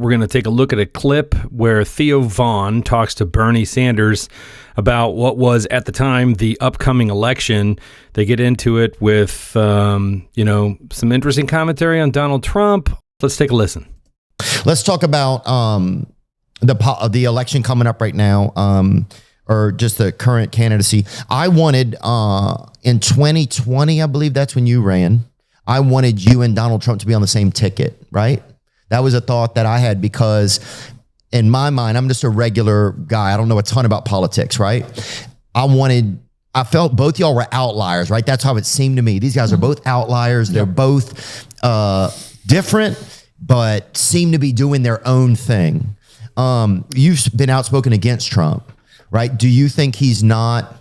we're going to take a look at a clip where Theo Vaughn talks to Bernie Sanders about what was, at the time, the upcoming election. They get into it with, some interesting commentary on Donald Trump. Let's take a listen. Let's talk about the election coming up right now, or just the current candidacy. I wanted, in 2020, I believe that's when you ran, I wanted you and Donald Trump to be on the same ticket, right? That was a thought that I had because in my mind, I'm just a regular guy. I don't know a ton about politics, right? I felt both y'all were outliers, right? That's how it seemed to me. These guys are both outliers. They're both different, but seem to be doing their own thing. You've been outspoken against Trump, right? Do you think he's not,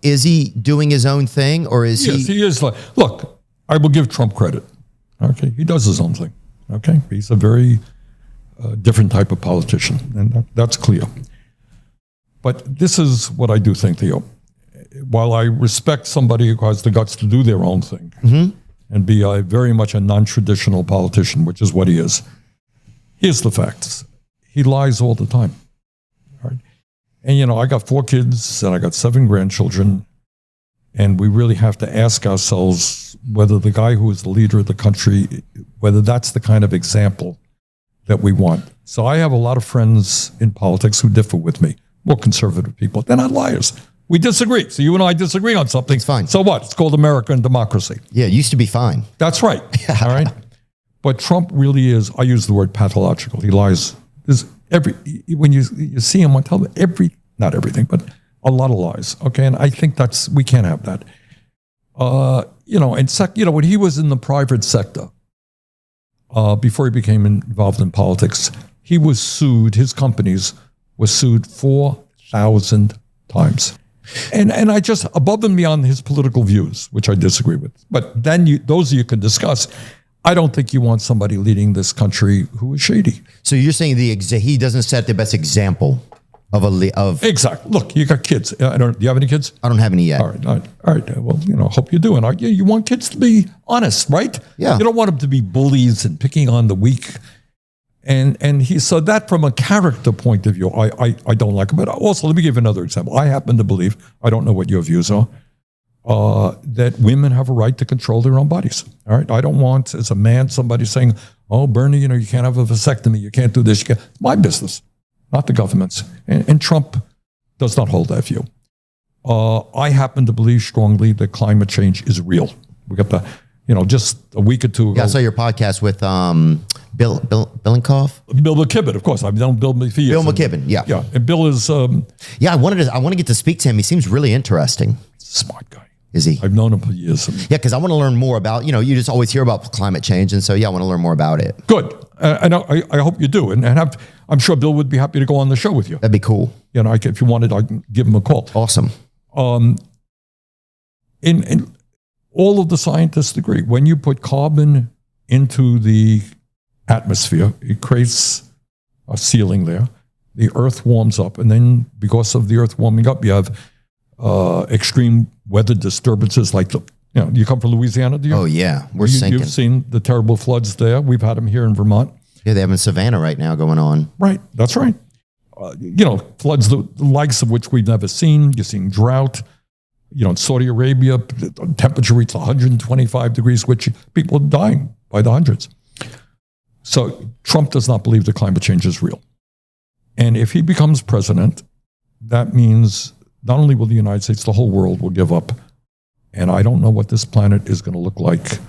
is he doing his own thing, or is he? Yes, he is. Look, I will give Trump credit. Okay, he does his own thing. Okay, he's a very different type of politician, and that's clear. But this is what I do think, Theo. While I respect somebody who has the guts to do their own thing and be very much a non-traditional politician, which is what he is, here's the facts. He lies all the time. All right? And, I got 4 kids and I got 7 grandchildren, and we really have to ask ourselves whether the guy who is the leader of the country, whether that's the kind of example that we want. So I have a lot of friends in politics who differ with me, more conservative people. They're not liars. We disagree. So you and I disagree on something. It's fine. So what? It's called American democracy. Yeah, it used to be fine. That's right. All right. But Trump really is, I use the word pathological. He lies. When you see him, I tell them not everything, but a lot of lies. Okay. And I think we can't have that. When he was in the private sector, before he became involved in politics, he was sued, his companies were sued 4,000 times. And I just, above and beyond his political views, which I disagree with, but then those you can discuss. I don't think you want somebody leading this country who is shady. So you're saying he doesn't set the best example of Exactly. Look, you got kids. Do you have any kids? I don't have any yet. All right. Well, hope you do. And you want kids to be honest, right? Yeah. You don't want them to be bullies and picking on the weak. So that from a character point of view, I don't like it. But also, let me give you another example. I happen to believe, I don't know what your views are, that women have a right to control their own bodies. All right. I don't want, as a man, somebody saying, "Oh, Bernie, you can't have a vasectomy. You can't do this. You can't." It's my business, not the government's. And Trump does not hold that view. I happen to believe strongly that climate change is real. We got the, just a week or two ago. Yeah, I saw your podcast with Bill Billinkoff. Bill McKibben, of course. I've known Bill for years. Bill McKibben, yeah. Yeah, and Bill is... I want to get to speak to him. He seems really interesting. He's a smart guy. Is he? I've known him for years. Yeah, because I want to learn more about, you just always hear about climate change. And so, I want to learn more about it. Good. And I hope you do. And I'm sure Bill would be happy to go on the show with you. That'd be cool. If you wanted, I can give him a call. Awesome. In all of the scientists agree, when you put carbon into the atmosphere, it creates a ceiling there. The earth warms up. And then because of the earth warming up, you have extreme weather disturbances like you come from Louisiana, do you? Oh, yeah. We're sinking. You've seen the terrible floods there. We've had them here in Vermont. Yeah, they have in Savannah right now going on. Right. That's right. Floods the likes of which we've never seen. You're seeing drought. In Saudi Arabia, the temperature reached 125 degrees, which people are dying by the hundreds. So Trump does not believe that climate change is real. And if he becomes president, that means not only will the United States, the whole world will give up. And I don't know what this planet is going to look like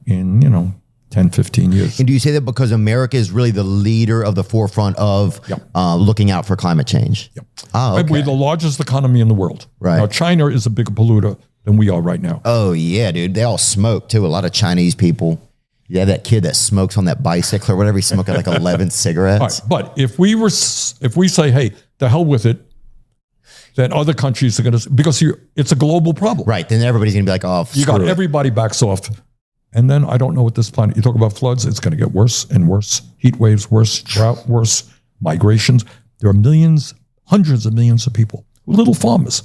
in, 10, 15 years. And do you say that because America is really the leader of the forefront of looking out for climate change? Yep. Oh, okay. We're the largest economy in the world. Right. Now, China is a bigger polluter than we are right now. Oh, yeah, dude. They all smoke, too. A lot of Chinese people. Yeah, that kid that smokes on that bicycle or whatever, he's smoking like 11 cigarettes. Right. But if we say, hey, the hell with it, then other countries are going to, because it's a global problem. Right. Then everybody's going to be like, oh, you got everybody backs off. And then I don't know what this planet, you talk about floods, it's going to get worse and worse. Heat waves, worse, drought, worse, migrations. There are millions, hundreds of millions of people, little farmers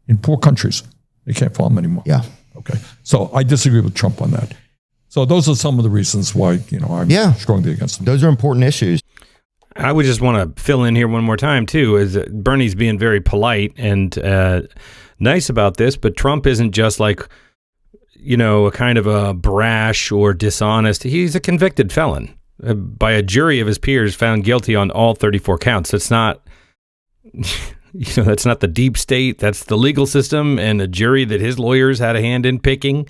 in poor countries. They can't farm anymore. Yeah. Okay. So I disagree with Trump on that. So those are some of the reasons why, I'm strongly against him. Those are important issues. I would just want to fill in here one more time, too, is that Bernie's being very polite and nice about this, but Trump isn't just like, a kind of a brash or dishonest. He's a convicted felon by a jury of his peers found guilty on all 34 counts. It's not, that's not the deep state. That's the legal system and a jury that his lawyers had a hand in picking.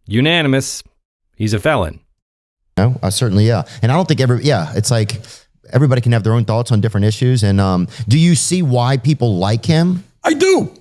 Unanimous. He's a felon. No, certainly, yeah. And I don't think it's like everybody can have their own thoughts on different issues. And do you see why people like him? I do.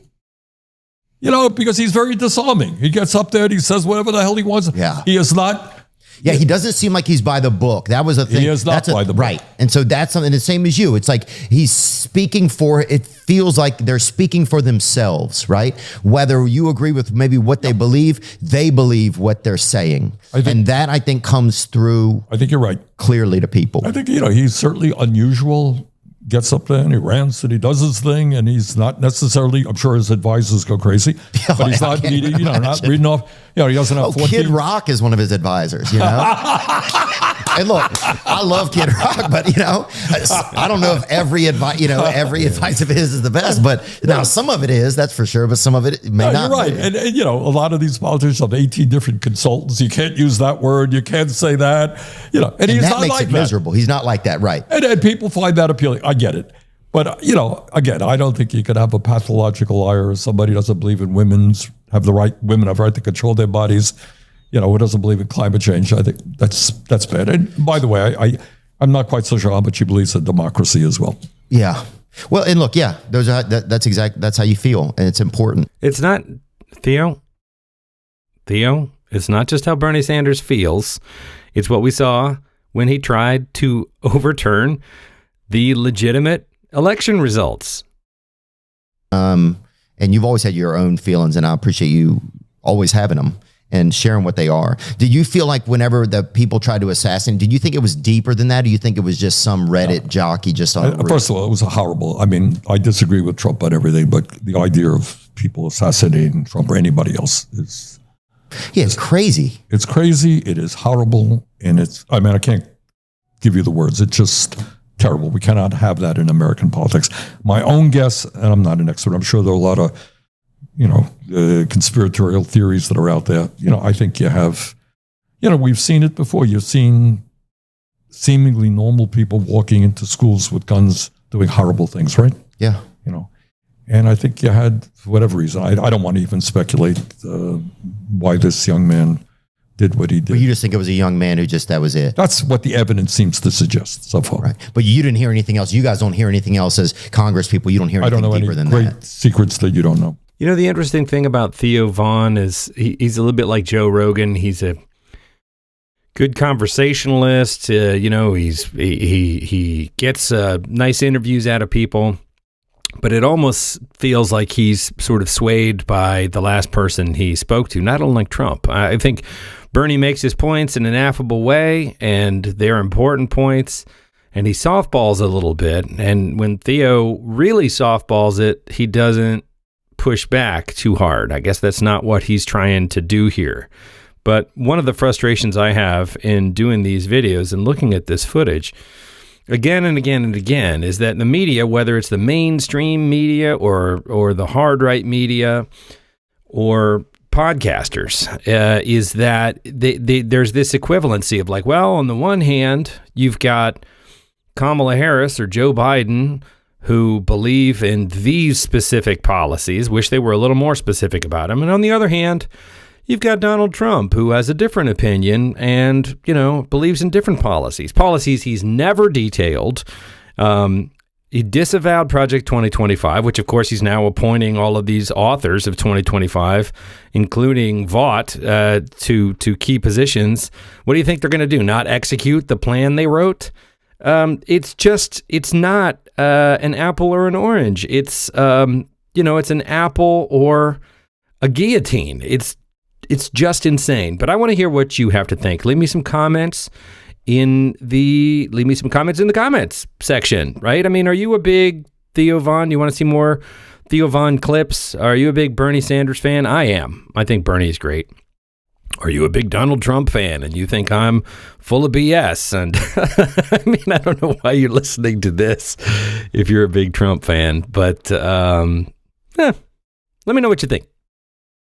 Because he's very disarming. He gets up there and he says whatever the hell he wants. Yeah. He is not. Yeah, he doesn't seem like he's by the book. That was a thing. He is not by the book. Right. And so that's something the same as you. It's like he's speaking for, it feels like they're speaking for themselves, right? Whether you agree with maybe what they believe what they're saying. And that, I think, comes through. I think you're right. Clearly to people. I think, he's certainly unusual. Gets up there and he rants and he does his thing, and he's not necessarily, I'm sure his advisors go crazy, but he's not reading off, he doesn't have 14. Kid Rock is one of his advisors, And look, I love Kid Rock, but I don't know if every advice, every advice of his is the best, but now some of it is, that's for sure, but some of it may not. You're right. And a lot of these politicians have 18 different consultants. You can't use that word. You can't say that, and he's not like that. Miserable. He's not like that. Right. And people find that appealing. I get it. But, again, I don't think you could have a pathological liar or somebody who doesn't believe in women have the right to control their bodies, who doesn't believe in climate change. I think that's bad. And by the way, I'm not quite so sure how much he believes in democracy as well. Yeah. Well, and look, yeah, that's how you feel, and it's important. It's not, Theo, it's not just how Bernie Sanders feels. It's what we saw when he tried to overturn the legitimate election results. And you've always had your own feelings, and I appreciate you always having them and sharing what they are. Did you feel like whenever the people tried to assassinate, did you think it was deeper than that? Or do you think it was just some Reddit jockey just on First of all, it was horrible. I mean, I disagree with Trump on everything, but the idea of people assassinating Trump or anybody else is... Yeah, it's crazy. It's crazy. It is horrible. And I can't give you the words. It's just terrible. We cannot have that in American politics. My own guess, and I'm not an expert, I'm sure there are a lot of, conspiratorial theories that are out there. I think you have, we've seen it before. You've seen seemingly normal people walking into schools with guns doing horrible things, right? Yeah. And I think you had, for whatever reason, I don't want to even speculate why this young man did what he did. But you just think it was a young man who that was it. That's what the evidence seems to suggest so far. Right. But you didn't hear anything else. You guys don't hear anything else as Congress people. You don't hear anything deeper than that. I don't know any great secrets that you don't know. The interesting thing about Theo Vaughn is he's a little bit like Joe Rogan. He's a good conversationalist. He gets nice interviews out of people. But it almost feels like he's sort of swayed by the last person he spoke to, not unlike Trump. I think Bernie makes his points in an affable way, and they're important points, and he softballs a little bit. And when Theo really softballs it, he doesn't push back too hard. I guess that's not what he's trying to do here. But one of the frustrations I have in doing these videos and looking at this footage again and again and again is that the media, whether it's the mainstream media or the hard right media or podcasters, is that there's this equivalency of like, well, on the one hand, you've got Kamala Harris or Joe Biden who believe in these specific policies, wish they were a little more specific about them. And on the other hand, you've got Donald Trump, who has a different opinion and, believes in different policies he's never detailed. He disavowed Project 2025, which, of course, he's now appointing all of these authors of 2025, including Vaught, to key positions. What do you think they're going to do? Not execute the plan they wrote? It's not an apple or an orange. It's an apple or a guillotine. It's just insane. But I want to hear what you have to think. Leave me some comments in the comments section, right? I mean, are you a big Theo Vaughn? You want to see more Theo Vaughn clips? Are you a big Bernie Sanders fan? I am. I think Bernie is great. Are you a big Donald Trump fan and you think I'm full of BS? And I mean, I don't know why you're listening to this if you're a big Trump fan, but let me know what you think.